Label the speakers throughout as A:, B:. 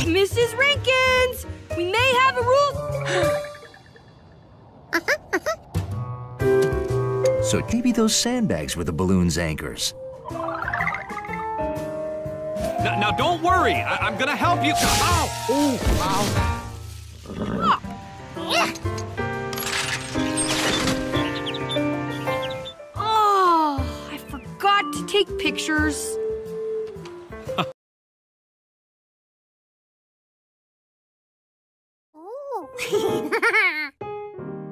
A: Mrs. Rinkins, we may have a rule.
B: So maybe those sandbags were the balloon's anchors.
C: Now don't worry. I'm gonna help you. Ow! Ooh, ow.
A: Oh, I forgot to take pictures.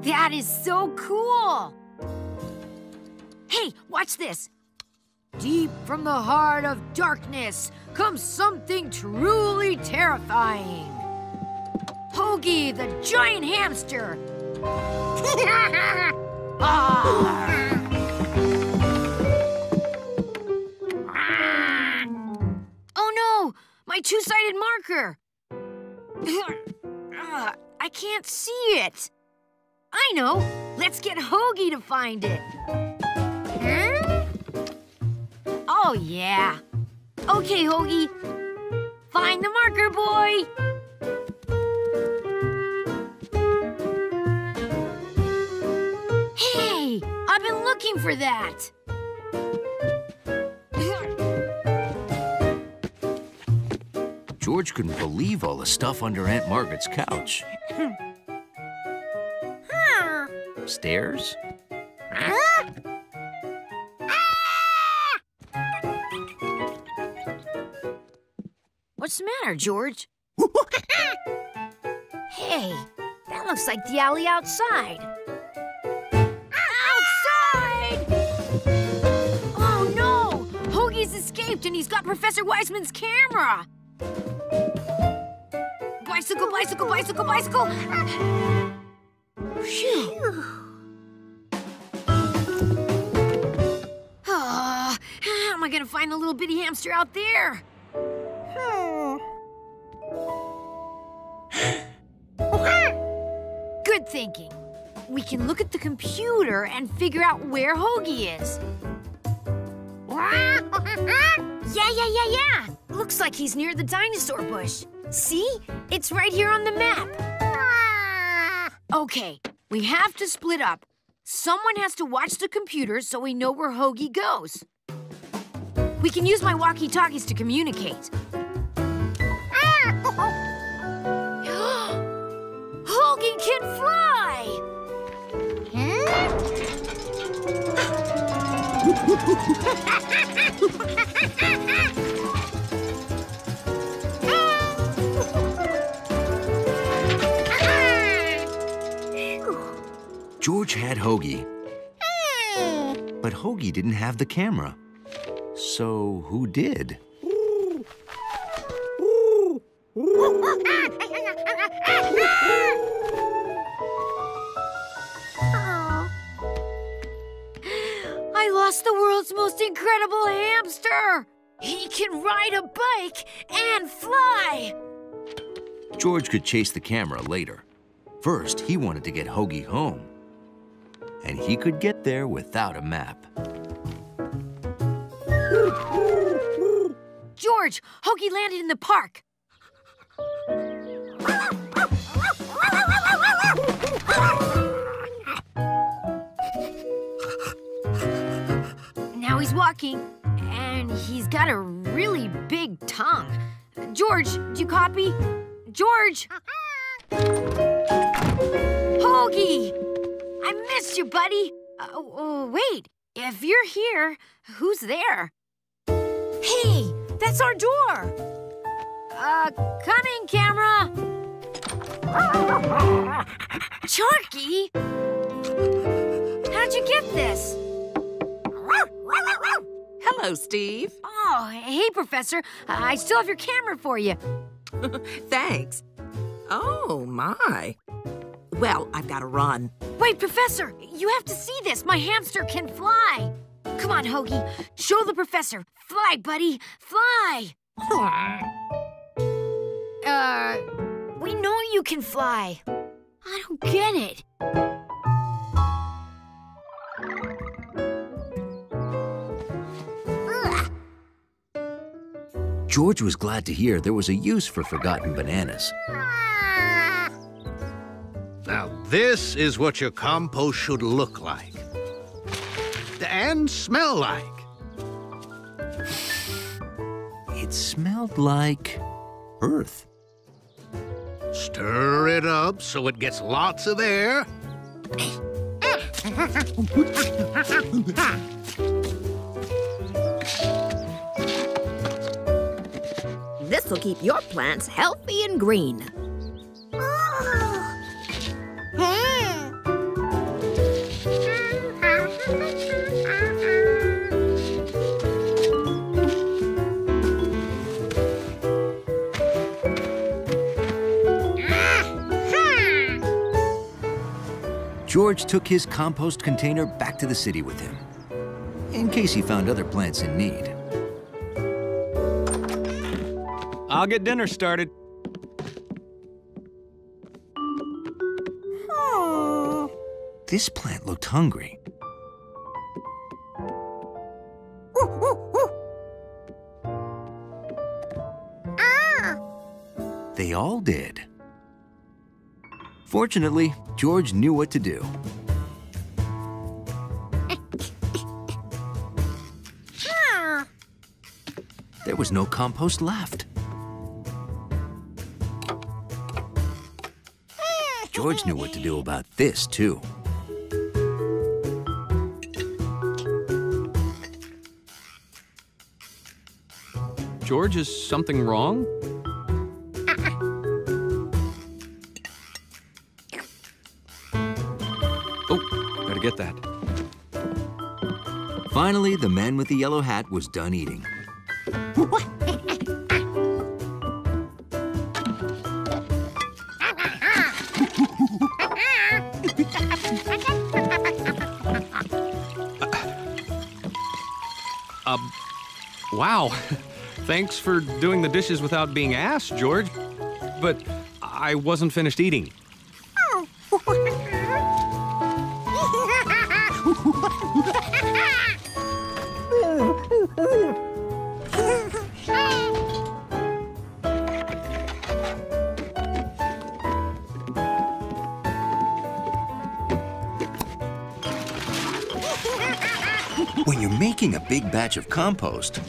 D: That is so cool! Hey, watch this. Deep from the heart of darkness comes something truly terrifying. Hoagie, the giant hamster. Oh no, my two-sided marker. I can't see it. I know. Let's get Hoagie to find it. Huh? Oh, yeah. Okay, Hoagie. Find the marker, boy. Hey, I've been looking for that.
B: George couldn't believe all the stuff under Aunt Margaret's couch. Stairs?
D: What's the matter, George? Hey, that looks like the alley outside. Outside! Oh, no! Hoagie's escaped and he's got Professor Weissman's camera. Bicycle, bicycle, bicycle, bicycle. Phew. Oh, how am I gonna find the little bitty hamster out there? Good thinking. We can look at the computer and figure out where Hoagie is. Yeah. Looks like he's near the dinosaur bush. See? It's right here on the map. Okay, we have to split up. Someone has to watch the computer so we know where Hoagie goes. We can use my walkie-talkies to communicate. Hoagie can fly!
B: George had Hoagie. But Hoagie didn't have the camera. So who did?
D: I lost the world's most incredible hamster! He can ride a bike and fly!
B: George could chase the camera later. First, he wanted to get Hoagie home. And he could get there without a map.
D: George, Hoagie landed in the park. Now he's walking, and he's got a really big tongue. George, do you copy? George! Hoagie! I missed you, buddy. Wait, if you're here, who's there? Hey, that's our door. Coming, camera. Sharky? How'd you get this?
E: Hello, Steve.
D: Oh, hey, Professor. I still have your camera for you.
E: Thanks. Oh, my. Well, I've got to run.
D: Wait, Professor, you have to see this. My hamster can fly. Come on, Hoagie. Show the professor. Fly, buddy. Fly. We know you can fly. I don't get it.
B: George was glad to hear there was a use for forgotten bananas.
F: Now, this is what your compost should look like. And smell like.
B: It smelled like earth.
F: Stir it up so it gets lots of air.
G: This will keep your plants healthy and green.
B: George took his compost container back to the city with him, in case he found other plants in need.
C: I'll get dinner started.
B: This plant looked hungry. They all did. Fortunately, George knew what to do. There was no compost left. George knew what to do about this, too.
C: George, is something wrong? Oh, gotta get that.
B: Finally, the man with the yellow hat was done eating.
C: Wow. Thanks for doing the dishes without being asked, George. But I wasn't finished eating.
B: When you're making a big batch of compost,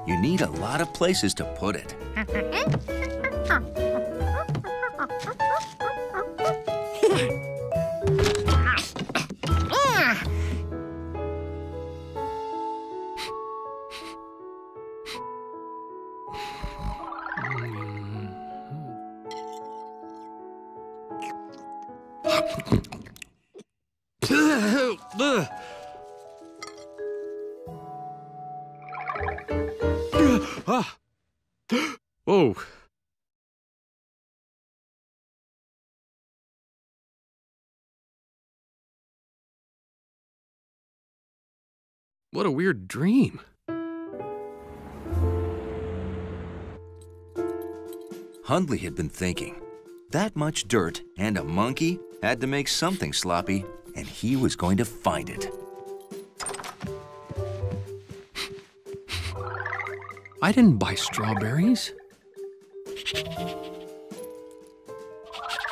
B: you need a lot of places to put it.
C: Whoa. What a weird dream.
B: Hundley had been thinking. That much dirt and a monkey had to make something sloppy, and he was going to find it.
C: I didn't buy strawberries.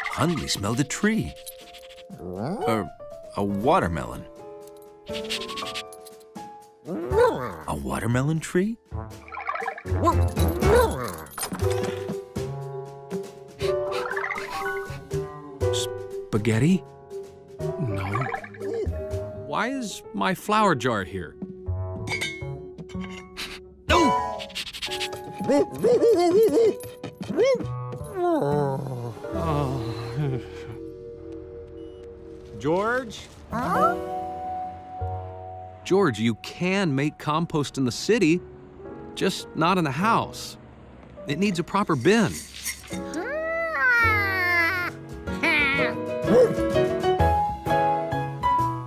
B: Hundley smelled a tree. Or a watermelon. A watermelon tree?
C: Spaghetti? No. Why is my flour jar here? George? George, you can make compost in the city, just not in the house. It needs a proper bin.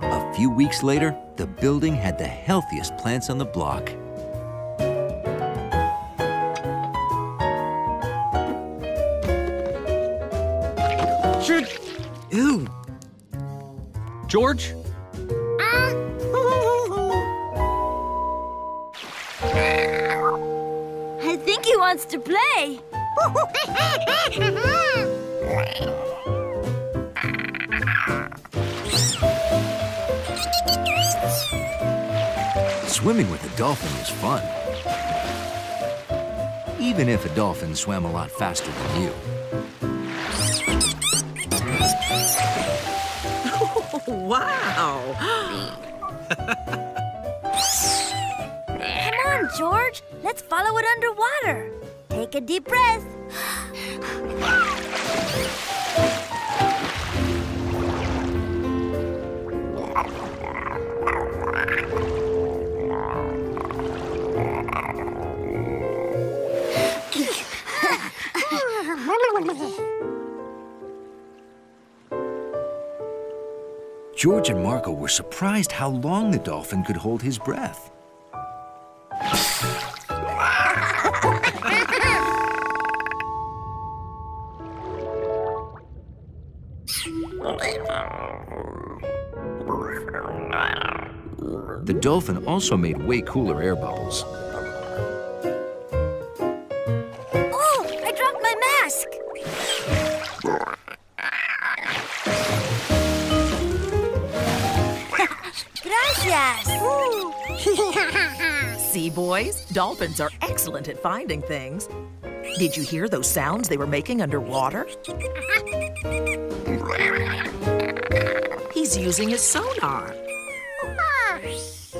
B: A few weeks later, the building had the healthiest plants on the block.
E: Ooh.
C: George?
A: Frankie wants to play.
B: Swimming with a dolphin was fun. Even if a dolphin swam a lot faster than you.
E: Wow!
A: Come on, George. Let's follow it underwater. Take a deep breath.
B: George and Marco were surprised how long the dolphin could hold his breath. The dolphin also made way cooler air bubbles.
A: Oh, I dropped my mask. Gracias.
E: See, boys, dolphins are excellent at finding things. Did you hear those sounds they were making underwater? He's using his sonar.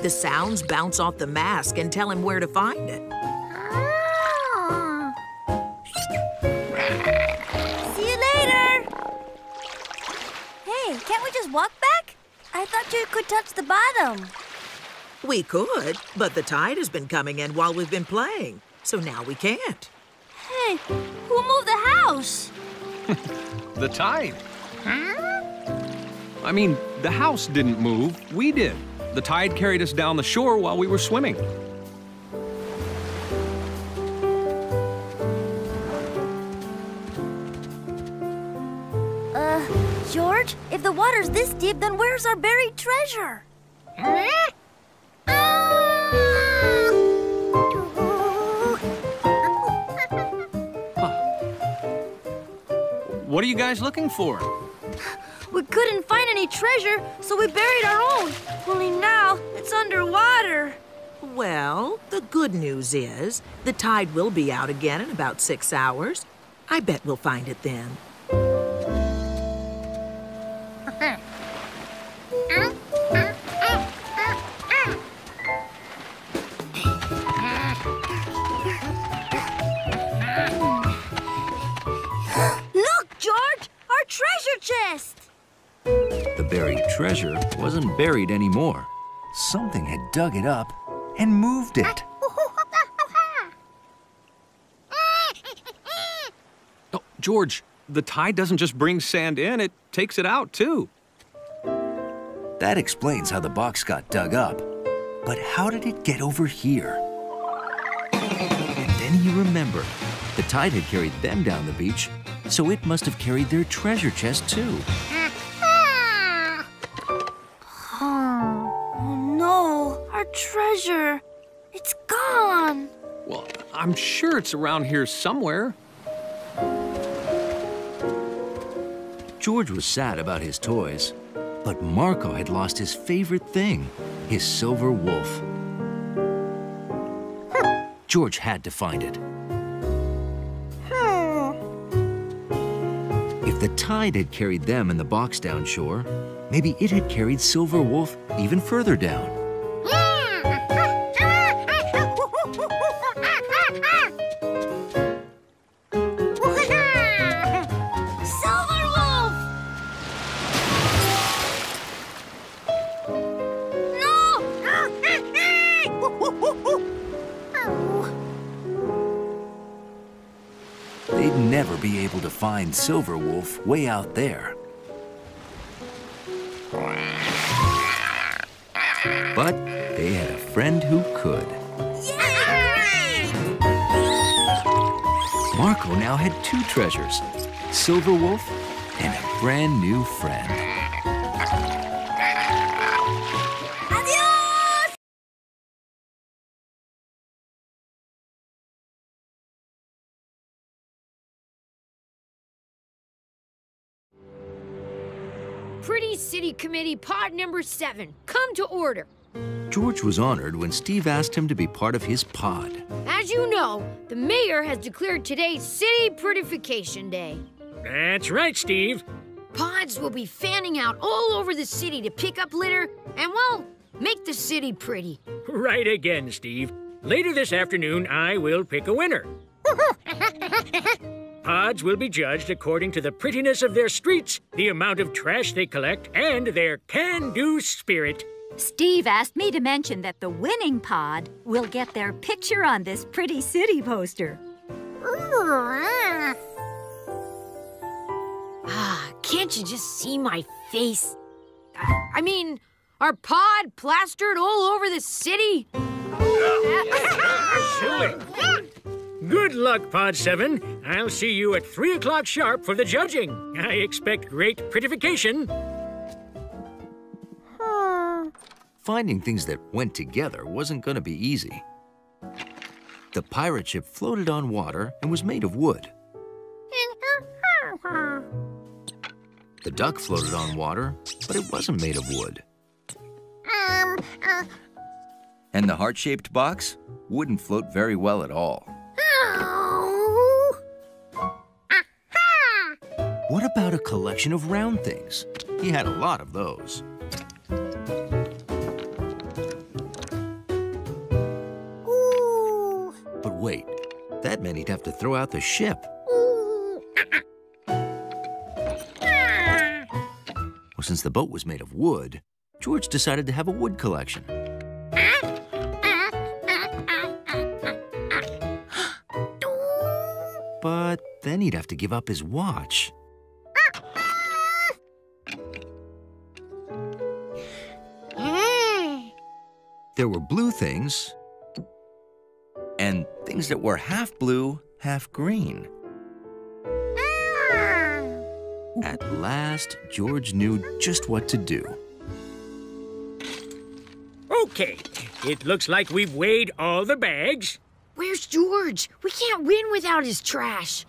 E: The sounds bounce off the mask and tell him where to find it.
A: See you later. Hey, can't we just walk back? I thought you could touch the bottom.
E: We could, but the tide has been coming in while we've been playing, so now we can't.
A: Hey, who moved the house?
C: The tide. I mean, the house didn't move. We did. The tide carried us down the shore while we were swimming.
A: George, if the water's this deep, then where's our buried treasure?
C: What are you guys looking for?
A: We couldn't find any treasure, so we buried our own. Only now, it's underwater.
E: Well, the good news is the tide will be out again in about 6 hours. I bet we'll find it then.
A: Look, George! Our treasure chest!
B: The buried treasure wasn't buried anymore. Something had dug it up and moved it.
C: Oh, George, the tide doesn't just bring sand in, it takes it out, too.
B: That explains how the box got dug up. But how did it get over here? And then he remembered. The tide had carried them down the beach, so it must have carried their treasure chest, too.
A: Oh no, our treasure. It's gone.
C: Well, I'm sure it's around here somewhere.
B: George was sad about his toys, but Marco had lost his favorite thing, his silver wolf. George had to find it. If the tide had carried them and the box down shore, maybe it had carried Silver Wolf even further down.
A: Silver Wolf! No!
B: They'd never be able to find Silver Wolf way out there. But they had a friend who could.
A: Yay!
B: Marco now had 2 treasures, Silver Wolf and a brand new friend.
D: Pretty City Committee pod number 7. Come to order.
B: George was honored when Steve asked him to be part of his pod.
D: As you know, the mayor has declared today City Prettification Day.
H: That's right, Steve.
D: Pods will be fanning out all over the city to pick up litter and, well, make the city pretty.
H: Right again, Steve. Later this afternoon, I will pick a winner. Pods will be judged according to the prettiness of their streets, the amount of trash they collect, and their can-do spirit.
I: Steve asked me to mention that the winning pod will get their picture on this pretty city poster.
D: Can't you just see my face? I mean, are pod plastered all over the city?
H: Good luck, Pod 7. I'll see you at 3 o'clock sharp for the judging. I expect great prettification.
B: Finding things that went together wasn't going to be easy. The pirate ship floated on water and was made of wood. The duck floated on water, but it wasn't made of wood. And the heart-shaped box wouldn't float very well at all. What about a collection of round things? He had a lot of those. But wait, that meant he'd have to throw out the ship. Well, since the boat was made of wood, George decided to have a wood collection. But then he'd have to give up his watch. There were blue things and things that were half blue, half green. At last, George knew just what to do.
H: Okay, it looks like we've weighed all the bags.
D: Where's George? We can't win without his trash.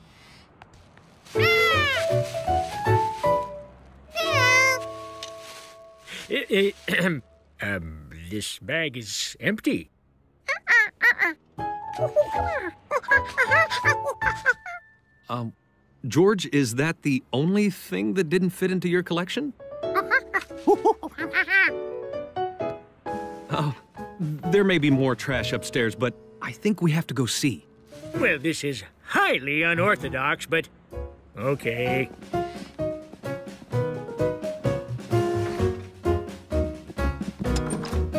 H: This bag is empty.
C: George, is that the only thing that didn't fit into your collection? Oh, there may be more trash upstairs, but I think we have to go see.
H: Well, this is highly unorthodox, but okay.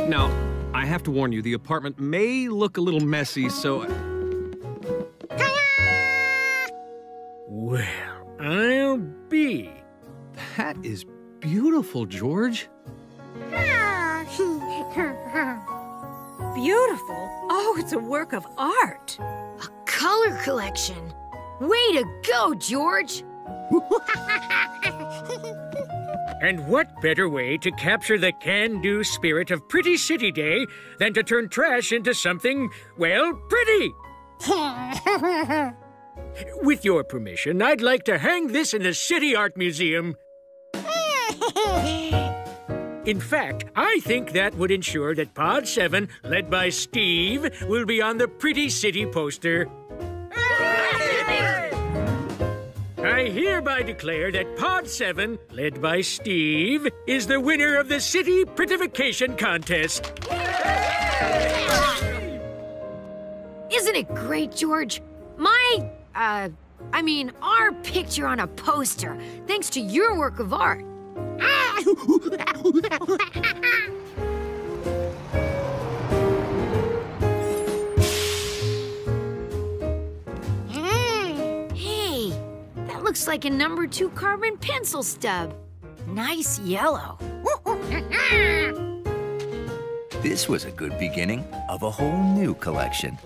C: Now, I have to warn you, the apartment may look a little messy, so...
H: Well, I'll be.
C: That is beautiful, George.
I: Beautiful? Oh, it's a work of art.
D: A color collection. Way to go, George.
H: And what better way to capture the can-do spirit of Pretty City Day than to turn trash into something, well, pretty? With your permission, I'd like to hang this in the City Art Museum. In fact, I think that would ensure that Pod 7, led by Steve, will be on the Pretty City poster. I hereby declare that Pod 7, led by Steve, is the winner of the City Prettification Contest.
D: Isn't it great, George? Our picture on a poster, thanks to your work of art. Hey, that looks like a number 2 carbon pencil stub. Nice yellow.
B: This was a good beginning of a whole new collection.